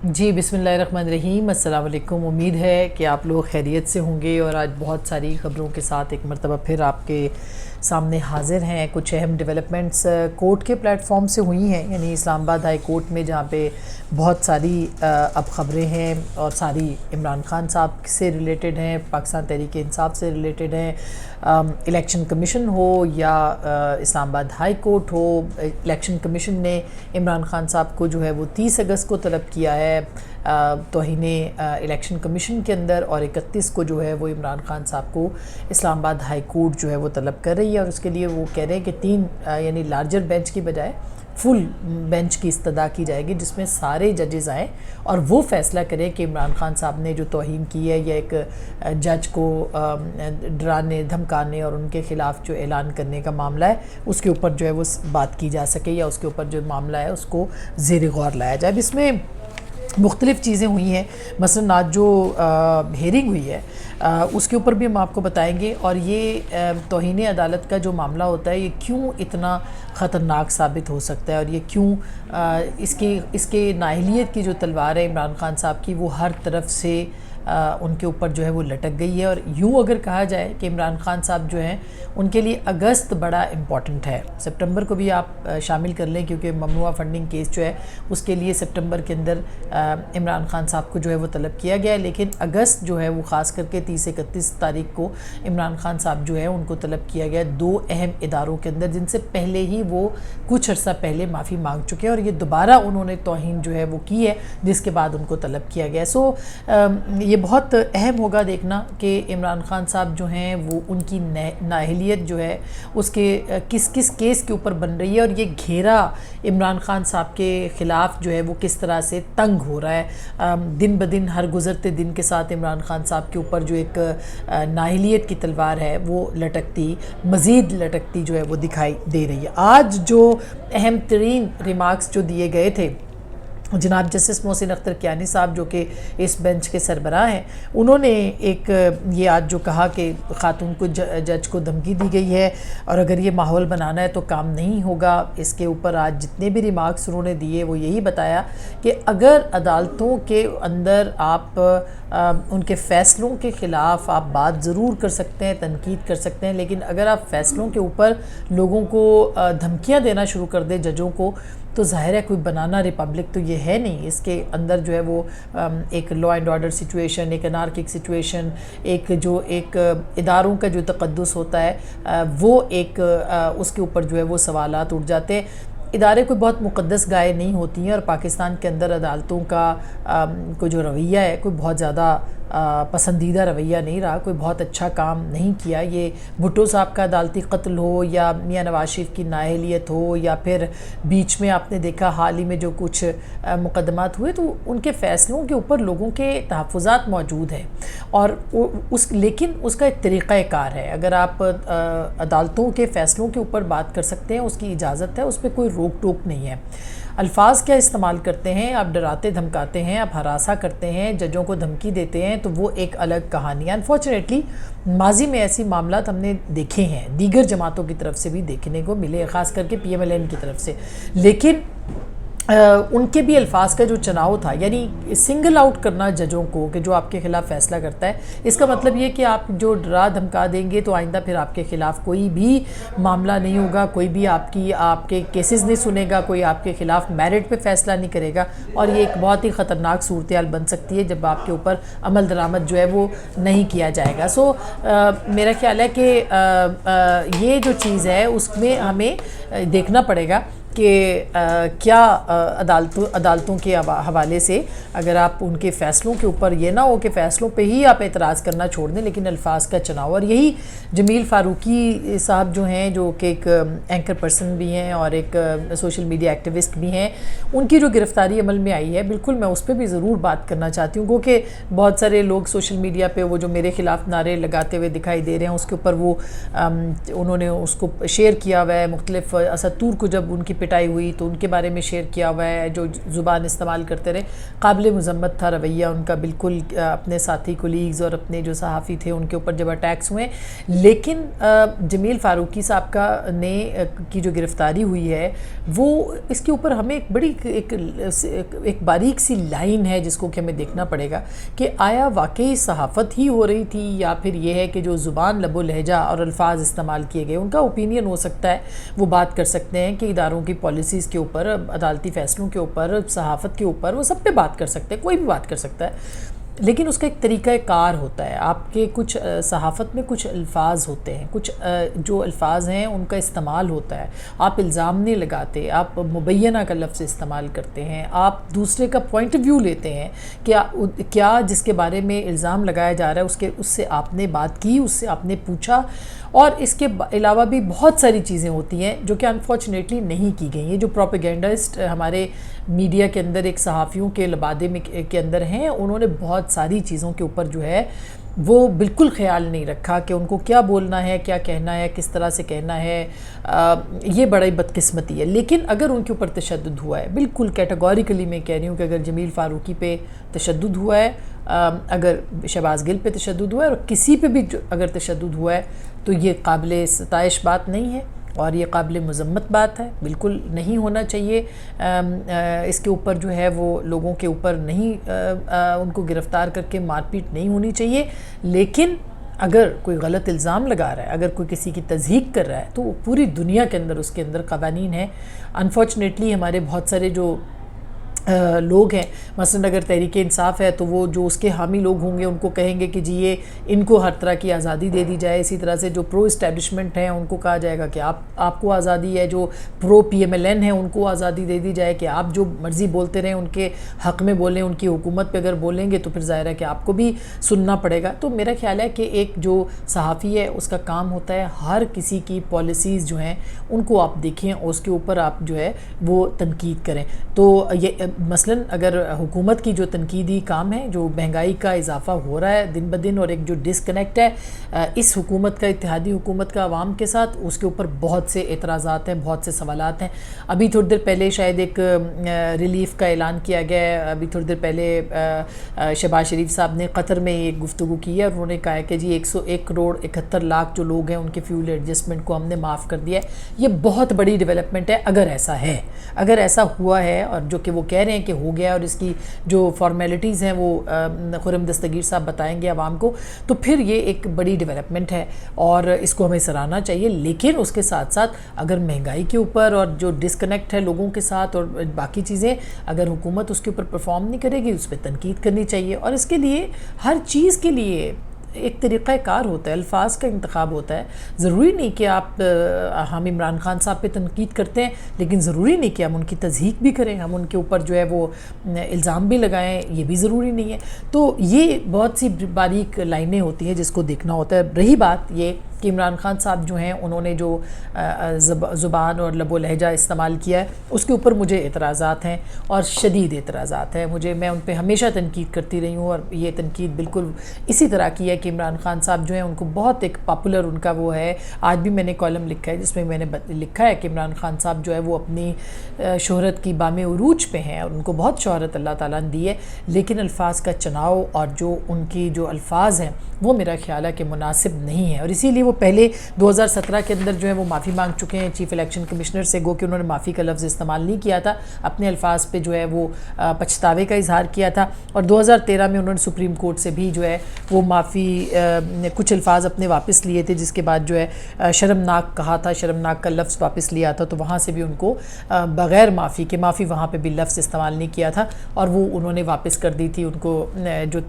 جی بسم اللہ الرحمن الرحیم، السلام علیکم۔ امید ہے کہ آپ لوگ خیریت سے ہوں گے اور آج بہت ساری خبروں کے ساتھ ایک مرتبہ پھر آپ کے سامنے حاضر ہیں۔ کچھ اہم ڈیولپمنٹس کورٹ کے پلیٹ فارم سے ہوئی ہیں، یعنی اسلام آباد ہائی کورٹ میں، جہاں پہ بہت ساری اب خبریں ہیں اور ساری عمران خان صاحب سے ریلیٹڈ ہیں، پاکستان تحریک انصاف سے ریلیٹڈ ہیں۔ الیکشن کمیشن ہو یا اسلام آباد ہائی کورٹ ہو، الیکشن کمیشن نے عمران خان صاحب کو جو ہے وہ 30 اگست کو طلب کیا ہے توہین الیکشن کمیشن کے اندر، اور 31 کو جو ہے وہ عمران خان صاحب کو اسلام آباد ہائی کورٹ جو ہے وہ طلب کر رہی ہے، اور اس کے لیے وہ کہہ رہے ہیں کہ 3 یعنی لارجر بینچ کی بجائے فل بینچ کی استدعا کی جائے گی، جس میں سارے ججز آئیں اور وہ فیصلہ کریں کہ عمران خان صاحب نے جو توہین کی ہے یا ایک جج کو ڈرانے دھمکانے اور ان کے خلاف جو اعلان کرنے کا معاملہ ہے اس کے اوپر جو ہے وہ بات کی جا سکے، یا اس کے اوپر جو معاملہ ہے اس کو زیر غور لایا جائے۔ اب اس میں مختلف چیزیں ہوئی ہیں، مثلاً آج جو ہیرنگ ہوئی ہے اس کے اوپر بھی ہم آپ کو بتائیں گے، اور یہ توہین عدالت کا جو معاملہ ہوتا ہے یہ کیوں اتنا خطرناک ثابت ہو سکتا ہے، اور یہ کیوں اس کے نااہلیت کی جو تلوار ہے عمران خان صاحب کی وہ ہر طرف سے ان کے اوپر جو ہے وہ لٹک گئی ہے۔ اور یوں اگر کہا جائے کہ عمران خان صاحب جو ہیں ان کے لیے اگست بڑا امپورٹنٹ ہے، سپٹمبر کو بھی آپ شامل کر لیں کیونکہ ممنوعہ فنڈنگ کیس جو ہے اس کے لیے سپٹمبر کے اندر عمران خان صاحب کو جو ہے وہ طلب کیا گیا ہے، لیکن اگست جو ہے وہ خاص کر کے 30-31 تاریخ کو عمران خان صاحب جو ہے ان کو طلب کیا گیا 2 اہم اداروں کے اندر، جن سے پہلے ہی وہ کچھ عرصہ پہلے معافی مانگ چکے ہیں، اور یہ دوبارہ انہوں نے توہین جو ہے وہ کی ہے جس کے بعد ان کو طلب کیا گیا۔ یہ بہت اہم ہوگا دیکھنا کہ عمران خان صاحب جو ہیں وہ ان کی نااہلیت جو ہے اس کے کس کیس کے اوپر بن رہی ہے، اور یہ گھیرا عمران خان صاحب کے خلاف جو ہے وہ کس طرح سے تنگ ہو رہا ہے۔ دن بدن ہر گزرتے دن کے ساتھ عمران خان صاحب کے اوپر جو ایک نااہلیت کی تلوار ہے وہ مزید لٹکتی جو ہے وہ دکھائی دے رہی ہے۔ آج جو اہم ترین ریمارکس جو دیے گئے تھے جناب جسٹس محسن اختر کیانی صاحب، جو کہ اس بینچ کے سربراہ ہیں، انہوں نے یہ آج جو کہا کہ خاتون کو جج کو دھمکی دی گئی ہے اور اگر یہ ماحول بنانا ہے تو کام نہیں ہوگا۔ اس کے اوپر آج جتنے بھی ریمارکس انہوں نے دیے وہ یہی بتایا کہ اگر عدالتوں کے اندر آپ ان کے فیصلوں کے خلاف آپ بات ضرور کر سکتے ہیں، تنقید کر سکتے ہیں، لیکن اگر آپ فیصلوں کے اوپر لوگوں کو دھمکیاں دینا شروع کر دیں ججوں کو، تو ظاہر ہے کوئی بنانا ریپبلک تو یہ ہے نہیں۔ اس کے اندر جو ہے وہ ایک لا اینڈ آرڈر سچویشن، ایک انارکک سچویشن، ایک اداروں کا جو تقدس ہوتا ہے وہ اس کے اوپر جو ہے وہ سوالات اٹھ جاتے ہیں۔ ادارے کوئی بہت مقدس گائے نہیں ہوتی ہیں، اور پاکستان کے اندر عدالتوں کا کوئی جو رویہ ہے کوئی بہت زیادہ پسندیدہ رویہ نہیں رہا، کوئی بہت اچھا کام نہیں کیا۔ یہ بھٹو صاحب کا عدالتی قتل ہو یا میاں نواز شریف کی نااہلیت ہو، یا پھر بیچ میں آپ نے دیکھا حال ہی میں جو کچھ مقدمات ہوئے، تو ان کے فیصلوں کے اوپر لوگوں کے تحفظات موجود ہیں، اور لیکن اس کا ایک طریقہ کار ہے۔ اگر آپ عدالتوں کے فیصلوں کے اوپر بات کر سکتے ہیں، اس کی اجازت ہے، اس پہ کوئی روک ٹوک نہیں ہے۔ الفاظ کیا استعمال کرتے ہیں، آپ ڈراتے دھمکاتے ہیں، آپ ہراساں کرتے ہیں، ججوں کو دھمکی دیتے ہیں، تو وہ ایک الگ کہانی ہے۔ انفارچونیٹلی ماضی میں ایسی معاملات ہم نے دیکھے ہیں، دیگر جماعتوں کی طرف سے بھی دیکھنے کو ملے، خاص کر کے پی ایم ایل این کی طرف سے، لیکن ان کے بھی الفاظ کا جو چناؤ تھا، یعنی سنگل آؤٹ کرنا ججوں کو کہ جو آپ کے خلاف فیصلہ کرتا ہے، اس کا مطلب یہ کہ آپ جو ڈرا دھمکا دیں گے تو آئندہ پھر آپ کے خلاف کوئی بھی معاملہ نہیں ہوگا، کوئی بھی آپ کے کیسز نہیں سنے گا، کوئی آپ کے خلاف میرٹ پہ فیصلہ نہیں کرے گا، اور یہ ایک بہت ہی خطرناک صورتحال بن سکتی ہے جب آپ کے اوپر عمل درآمد جو ہے وہ نہیں کیا جائے گا۔ میرا خیال ہے کہ یہ جو چیز ہے اس میں ہمیں دیکھنا پڑے گا کہ کیا عدالتوں کے حوالے سے اگر آپ ان کے فیصلوں کے اوپر یہ نہ ہو کہ فیصلوں پہ ہی آپ اعتراض کرنا چھوڑ دیں، لیکن الفاظ کا چناؤ، اور یہی جمیل فاروقی صاحب جو ہیں، جو کہ ایک اینکر پرسن بھی ہیں اور ایک سوشل میڈیا ایکٹیوسٹ بھی ہیں، ان کی جو گرفتاری عمل میں آئی ہے، بالکل میں اس پہ بھی ضرور بات کرنا چاہتی ہوں، کیونکہ بہت سارے لوگ سوشل میڈیا پہ وہ جو میرے خلاف نعرے لگاتے ہوئے دکھائی دے رہے ہیں، اس کے اوپر انہوں نے اس کو شیئر کیا ہوا ہے۔ مختلف اسد طور کو جب ان کی پٹائی ہوئی تو ان کے بارے میں شیئر کیا ہوا ہے، جو زبان استعمال کرتے رہے، قابل مذمت تھا رویہ ان کا بالکل، اپنے ساتھی کولیگز اور اپنے جو صحافی تھے ان کے اوپر جب اٹیکس ہوئے. لیکن جمیل فاروقی صاحب کی جو گرفتاری ہوئی ہے وہ اس کے اوپر ہمیں ایک بڑی ایک باریک سی لائن ہے جس کو کہ ہمیں دیکھنا پڑے گا کہ آیا واقعی صحافت ہی ہو رہی تھی یا پھر یہ ہے کہ جو زبان، لب و لہجہ اور الفاظ استعمال کیے گئے. ان کا اوپینین ہو سکتا ہے، وہ بات کر سکتے ہیں کہ اداروں کی پالیسیز کے اوپر، عدالتی فیصلوں کے اوپر، صحافت کے اوپر، وہ سب پہ بات کر سکتے ہیں، کوئی بھی بات کر سکتا ہے. لیکن اس کا ایک طریقہ کار ہوتا ہے. آپ کے کچھ صحافت میں کچھ الفاظ ہوتے ہیں، کچھ جو الفاظ ہیں ان کا استعمال ہوتا ہے. آپ الزام نہیں لگاتے، آپ مبینہ کا لفظ استعمال کرتے ہیں، آپ دوسرے کا پوائنٹ آف ویو لیتے ہیں کہ کیا جس کے بارے میں الزام لگایا جا رہا ہے اس سے آپ نے بات کی، اس سے آپ نے پوچھا. اور اس کے علاوہ بھی بہت ساری چیزیں ہوتی ہیں جو کہ انفارچونیٹلی نہیں کی گئی ہیں. جو پروپیگنڈسٹ ہمارے میڈیا کے اندر ایک صحافیوں کے لبادے کے اندر ہیں، انہوں نے بہت ساری چیزوں کے اوپر جو ہے وہ بالکل خیال نہیں رکھا کہ ان کو کیا بولنا ہے، کیا کہنا ہے، کس طرح سے کہنا ہے. یہ بڑی بدقسمتی ہے. لیکن اگر ان کے اوپر تشدد ہوا ہے، بالکل کیٹیگوریکلی میں کہہ رہی ہوں کہ اگر جمیل فاروقی پہ تشدد ہوا ہے، اگر شہباز گل پہ تشدد ہوا ہے، اور کسی پہ بھی اگر تشدد ہوا ہے تو یہ قابل ستائش بات نہیں ہے اور یہ قابل مذمت بات ہے. بالکل نہیں ہونا چاہیے. اس کے اوپر جو ہے وہ لوگوں کے اوپر نہیں، ان کو گرفتار کر کے مار پیٹ نہیں ہونی چاہیے. لیکن اگر کوئی غلط الزام لگا رہا ہے، اگر کوئی کسی کی تضحیق کر رہا ہے تو پوری دنیا کے اندر اس کے اندر قوانین ہیں. انفارچونیٹلی ہمارے بہت سارے جو لوگ ہیں، مثلا اگر تحریک انصاف ہے تو وہ جو اس کے حامی لوگ ہوں گے ان کو کہیں گے کہ جی یہ ان کو ہر طرح کی آزادی دے دی جائے. اسی طرح سے جو پرو اسٹیبلشمنٹ ہیں ان کو کہا جائے گا کہ آپ کو آزادی ہے. جو پرو پی ایم ایل این ہیں ان کو آزادی دے دی جائے کہ آپ جو مرضی بولتے رہیں، ان کے حق میں بولیں. ان کی حکومت پہ اگر بولیں گے تو پھر ظاہر ہے کہ آپ کو بھی سننا پڑے گا. تو میرا خیال ہے کہ ایک جو صحافی ہے اس کا کام ہوتا ہے ہر کسی کی پالیسیز جو ہیں ان کو آپ دیکھیں اور اس کے اوپر آپ جو ہے وہ تنقید کریں. تو یہ مثلا اگر حکومت کی جو تنقیدی کام ہے، جو مہنگائی کا اضافہ ہو رہا ہے دن بدن اور ایک جو ڈسکنیکٹ ہے اس حکومت کا، اتحادی حکومت کا عوام کے ساتھ، اس کے اوپر بہت سے اعتراضات ہیں، بہت سے سوالات ہیں. ابھی تھوڑی دیر پہلے شاید ایک ریلیف کا اعلان کیا گیا ہے. ابھی تھوڑی دیر پہلے شہباز شریف صاحب نے قطر میں ایک گفتگو کی ہے اور انہوں نے کہا ہے کہ جی 101 کروڑ 71 لاکھ جو لوگ ہیں ان کے فیول ایڈجسٹمنٹ کو ہم نے معاف کر دیا ہے. یہ بہت بڑی ڈیولپمنٹ ہے اگر ایسا ہے، اگر ایسا ہوا ہے، اور جو کہ وہ کہہ رہے ہیں کہ ہو گیا اور اس کی جو فارمیلٹیز ہیں وہ خرم دستگیر صاحب بتائیں گے عوام کو، تو پھر یہ ایک بڑی ڈیولپمنٹ ہے اور اس کو ہمیں سراہنا چاہیے. لیکن اس کے ساتھ ساتھ اگر مہنگائی کے اوپر اور جو ڈسکنیکٹ ہے لوگوں کے ساتھ اور باقی چیزیں، اگر حکومت اس کے اوپر پرفارم نہیں کرے گی اس پہ تنقید کرنی چاہیے. اور اس کے لیے ہر چیز کے لیے ایک طریقہ کار ہوتا ہے، الفاظ کا انتخاب ہوتا ہے. ضروری نہیں کہ آپ ہم عمران خان صاحب پہ تنقید کرتے ہیں، لیکن ضروری نہیں کہ ہم ان کی تصحیح بھی کریں، ہم ان کے اوپر جو ہے وہ الزام بھی لگائیں، یہ بھی ضروری نہیں ہے. تو یہ بہت سی باریک لائنیں ہوتی ہیں جس کو دیکھنا ہوتا ہے. رہی بات یہ کہ عمران خان صاحب جو ہیں انہوں نے جو زبان اور لب و لہجہ استعمال کیا ہے اس کے اوپر مجھے اعتراضات ہیں اور شدید اعتراضات ہیں. میں ان پہ ہمیشہ تنقید کرتی رہی ہوں اور یہ تنقید بالکل اسی طرح کی ہے کہ عمران خان صاحب جو ہیں ان کو بہت ایک پاپولر ان کا وہ ہے. آج بھی میں نے کالم لکھا ہے جس میں میں نے لکھا ہے کہ عمران خان صاحب جو ہے وہ اپنی شہرت کی بام عروج پہ ہیں اور ان کو بہت شہرت اللہ تعالیٰ نے دی ہے، لیکن الفاظ کا چناؤ اور جو ان کی جو الفاظ ہیں وہ میرا خیال ہے کہ مناسب نہیں ہے. اور اسی لیے وہ پہلے 2017 کے اندر جو ہے وہ معافی مانگ چکے ہیں چیف الیکشن کمشنر سے، گو کہ انہوں نے معافی کا لفظ استعمال نہیں کیا تھا، اپنے الفاظ پہ جو ہے وہ پچھتاوے کا اظہار کیا تھا. اور 2013 میں انہوں نے سپریم کورٹ سے بھی جو ہے وہ معافی کچھ الفاظ اپنے واپس لیے تھے، جس کے بعد جو ہے شرمناک کہا تھا، شرمناک کا لفظ واپس لیا تھا. تو وہاں سے بھی ان کو بغیر معافی کے، معافی وہاں پہ بھی لفظ استعمال نہیں کیا تھا اور وہ انہوں نے واپس کر دی تھی. ان کو جو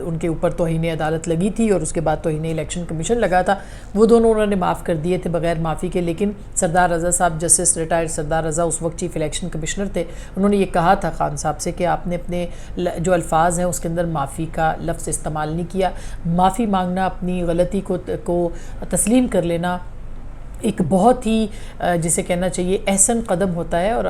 ان کے اوپر توہین عدالت لگی تھی اور اس کے بعد توہین الیکشن کمیشن لگا تھا، وہ دونوں انہوں نے معاف کر دیے تھے بغیر معافی کے. لیکن سردار رضا صاحب، جسٹس ریٹائرڈ سردار رضا اس وقت چیف الیکشن کمشنر تھے، انہوں نے یہ کہا تھا خان صاحب سے کہ آپ نے اپنے جو الفاظ ہیں اس کے اندر معافی کا لفظ استعمال نہیں کیا. معافی مانگنا، اپنی غلطی کو تسلیم کر لینا، ایک بہت ہی جسے کہنا چاہیے احسن قدم ہوتا ہے، اور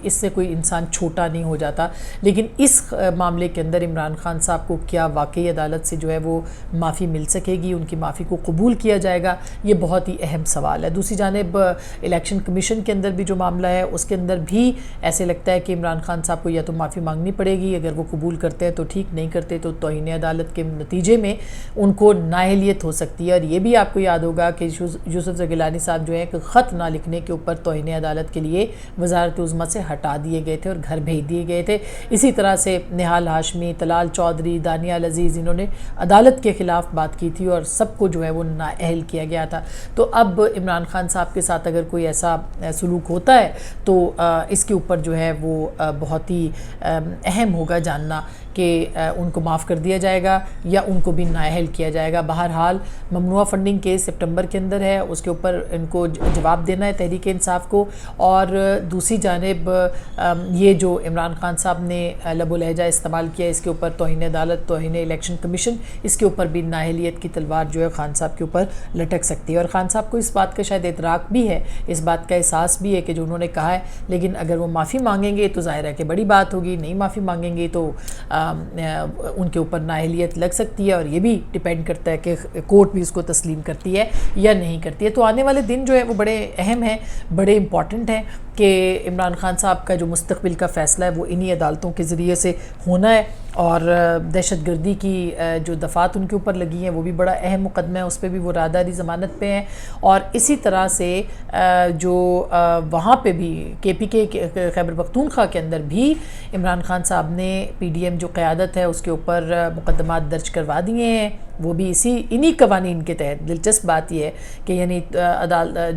اس سے کوئی انسان چھوٹا نہیں ہو جاتا، لیکن اس معاملے کے اندر عمران خان صاحب کو کیا واقعی عدالت سے جو ہے وہ معافی مل سکے گی، ان کی معافی کو قبول کیا جائے گا، یہ بہت ہی اہم سوال ہے۔ دوسری جانب الیکشن کمیشن کے اندر بھی جو معاملہ ہے اس کے اندر بھی ایسے لگتا ہے کہ عمران خان صاحب کو یا تو معافی مانگنی پڑے گی، اگر وہ قبول کرتے ہیں تو ٹھیک، نہیں کرتے تو توہین عدالت کے نتیجے میں ان کو نااہلیت ہو سکتی ہے۔ اور یہ بھی آپ کو یاد ہوگا کہ یوسف زگیلانی صاحب جو ہے کہ خط نہ لکھنے کے اوپر توہین عدالت کے لیے وزارت عظمیٰ سے ہٹا دیے گئے تھے اور گھر بھیج دیے گئے تھے۔ اسی طرح سے نہال ہاشمی، طلال چودھری، دانیال عزیز، انہوں نے عدالت کے خلاف بات کی تھی اور سب کو جو ہے وہ نااہل کیا گیا تھا۔ تو اب عمران خان صاحب کے ساتھ اگر کوئی ایسا سلوک ہوتا ہے تو اس کے اوپر جو ہے وہ بہت ہی اہم ہوگا جاننا کہ ان کو معاف کر دیا جائے گا یا ان کو بھی نااہل کیا جائے گا۔ بہرحال ممنوعہ فنڈنگ کیس سپٹمبر کے اندر ہے، اس کے اوپر ان کو جواب دینا ہے تحریک انصاف کو۔ اور دوسری جانب یہ جو عمران خان صاحب نے لب و لہجہ استعمال کیا، اس کے اوپر توہین عدالت، توہین الیکشن کمیشن، اس کے اوپر بھی نااہلیت کی تلوار جو ہے خان صاحب کے اوپر لٹک سکتی ہے۔ اور خان صاحب کو اس بات کا شاید ادراک بھی ہے، اس بات کا احساس بھی ہے کہ جو انہوں نے کہا ہے، لیکن اگر وہ معافی مانگیں گے تو ظاہر ہے کہ بڑی بات ہوگی، نہیں معافی مانگیں گے تو ان کے اوپر نااہلیت لگ سکتی ہے، اور یہ بھی ڈیپینڈ کرتا ہے کہ کورٹ بھی اس کو تسلیم کرتی ہے یا نہیں کرتی ہے۔ تو آنے والے دن جو ہے وہ بڑے اہم ہیں، بڑے امپورٹنٹ ہیں کہ عمران خان صاحب کا جو مستقبل کا فیصلہ ہے وہ انہی عدالتوں کے ذریعے سے ہونا ہے۔ اور دہشت گردی کی جو دفعات ان کے اوپر لگی ہیں وہ بھی بڑا اہم مقدمہ ہے، اس پہ بھی وہ راداری ضمانت پہ ہیں۔ اور اسی طرح سے جو وہاں پہ بھی KPK خیبر پختونخوا کے اندر بھی عمران خان صاحب نے PDM جو قیادت ہے اس کے اوپر مقدمات درج کروا دیے ہیں، وہ بھی انہی قوانین کے تحت۔ دلچسپ بات یہ ہے کہ یعنی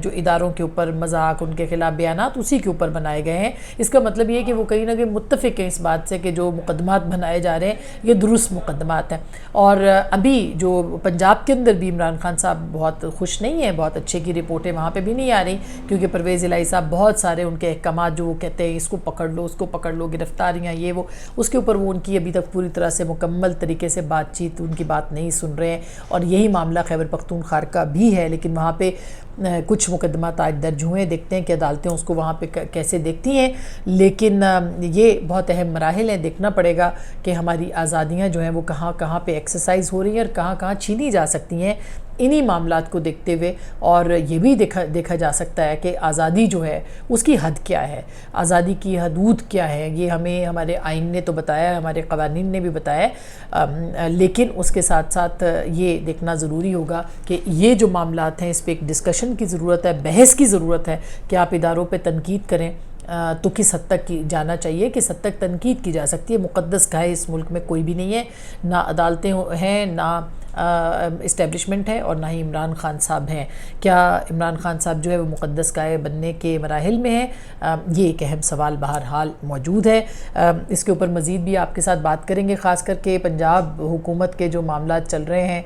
جو اداروں کے اوپر مذاق، ان کے خلاف بیانات اسی کے اوپر بنائے گئے ہیں۔ اس کا مطلب یہ ہے کہ وہ کہیں نہ کہیں متفق ہیں اس بات سے کہ جو مقدمات بنائے جا رہے ہیں یہ درست مقدمات ہیں۔ اور ابھی جو پنجاب کے اندر بھی عمران خان صاحب بہت خوش نہیں ہیں، بہت اچھے کی رپورٹیں وہاں پہ بھی نہیں آ رہی، کیونکہ پرویز الہی صاحب بہت سارے ان کے احکامات جو وہ کہتے ہیں اس کو پکڑ لو، اس کو پکڑ لو، گرفتاریاں یہ وہ، اس کے اوپر وہ ان کی ابھی تک پوری طرح سے مکمل طریقے سے بات چیت، ان کی بات نہیں سن رہے ہیں۔ اور یہی معاملہ خیبر پختونخوا کا بھی ہے، لیکن وہاں پہ کچھ مقدمات آج درج ہوئے ہیں، دیکھتے ہیں کہ عدالتیں اس کو وہاں پہ کیسے دیکھتی ہیں۔ لیکن یہ بہت اہم مراحل ہیں، دیکھنا پڑے گا کہ ہماری آزادیاں جو ہیں وہ کہاں کہاں پہ ایکسرسائز ہو رہی ہیں اور کہاں کہاں چھینی جا سکتی ہیں انہی معاملات کو دیکھتے ہوئے۔ اور یہ بھی دیکھا جا سکتا ہے کہ آزادی جو ہے اس کی حد کیا ہے، آزادی کی حدود کیا ہے، یہ ہمیں ہمارے آئین نے تو بتایا ہے، ہمارے قوانین نے بھی بتایا ہے، لیکن اس کے ساتھ ساتھ یہ دیکھنا ضروری ہوگا کہ یہ جو معاملات ہیں اس پہ ایک ڈسکشن کی ضرورت ہے، بحث کی ضرورت ہے کہ آپ اداروں پہ تنقید کریں تو کس حد تک کی جانا چاہیے، کس حد تک تنقید کی جا سکتی ہے۔ مقدس گائے اس ملک میں کوئی بھی نہیں ہے، نہ عدالتیں ہیں، نہ اسٹیبلشمنٹ ہے، اور نہ ہی عمران خان صاحب ہیں۔ کیا عمران خان صاحب جو ہے وہ مقدس گائے بننے کے مراحل میں ہیں؟ یہ ایک اہم سوال بہرحال موجود ہے۔ اس کے اوپر مزید بھی آپ کے ساتھ بات کریں گے، خاص کر کے پنجاب حکومت کے جو معاملات چل رہے ہیں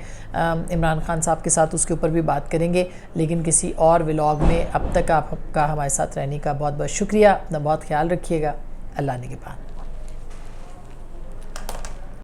عمران خان صاحب کے ساتھ، اس کے اوپر بھی بات کریں گے، لیکن کسی اور ولاگ میں۔ اب تک آپ کا ہمارے ساتھ رہنے کا بہت بہت شکریہ، اپنا بہت خیال رکھیے گا، اللہ نگہبان۔